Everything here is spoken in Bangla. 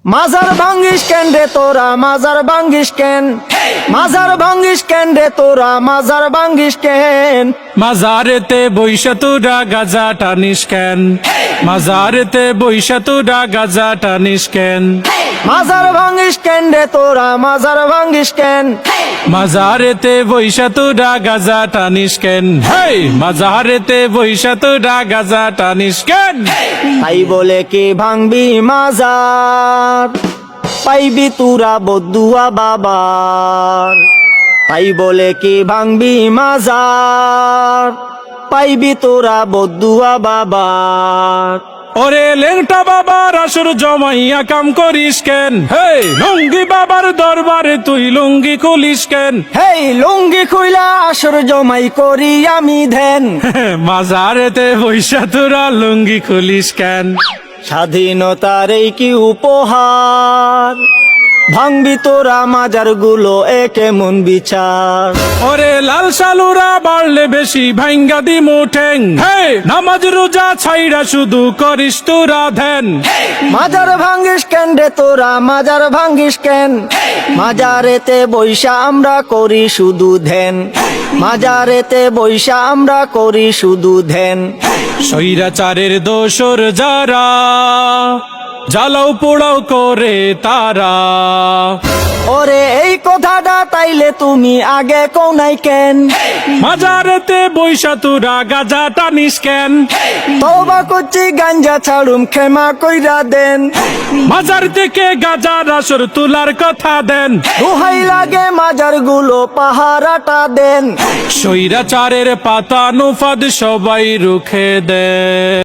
মাজার ভাঙ্গিস কেন রে তোরা মাজার ভাঙ্গিস কেন মাজার ভাঙ্গিস কেন রে তোরা মাজার ভাঙ্গিস কেন মাজারেতে বইসা তোরা গাজা টানিস কেন মাজারেতে বইসা তোরা গাজা টানিস কেন মাজার ভাঙ্গিস কেন রে তোরা মাজার ভাঙ্গিস কেন মাজারেতে বইসা তোরা গাজা টানিস কেন হেই মাজারেতে বইসা তোরা গাজা টানিস কেন তাই বলে কি ভাঙবি মাজার পাইবি তুরা বদুয়া বাবার তাই বলে কি ভাঙবি মাজার পাইবি তোরা বদুয়া বাবার ওরে লেংটা বাবার আসর জমাইয়া কাম করিস কেন হেই লুঙ্গি বাবার দরবারে তুই লুঙ্গি খুলিস কেন হেই লুঙ্গি খুইলা আসর জমাই করি আমি ধ্যান মাজারেতে বইসা তোরা লুঙ্গি খুলিস কেন স্বাধীনতার এই কি উপহার ভাঙবি তোরা মাজার গুলো একে মন বিচার ওরে লাল সালুরা বাড়লে বেশি ভাঙ্গা দিমু ঠেং হে নামাজ রোজা ছাইরা শুধু করিস তোরা ধ্যান মাজার ভাঙ্গিস কেন রে তোরা মাজার ভাঙ্গিস কেন মাজারেতে বৈশা আমরা করি শুধু ধ্যান মাজারেতে বৈশা আমরা করি শুধু ধ্যান স্বৈরাচারের দোসর যারা জ্বালাও পোড়াও করে তারা ওরে এই কথাটা তাইলে তুমি আগে কোনাই কেন মাজারেতে বৈশা তোরা গাজা টানিস কেন তওবা করছি গাঞ্জা ছাড়ুম ক্ষমা কইরা দেন মাজার থেকে গাজার আসর তোলার কথা দেন দোহাই লাগে মাজার গুলো পাহারাটা দেন স্বৈরাচারের পাতা নুফাদ সবাই রুখে দেয়।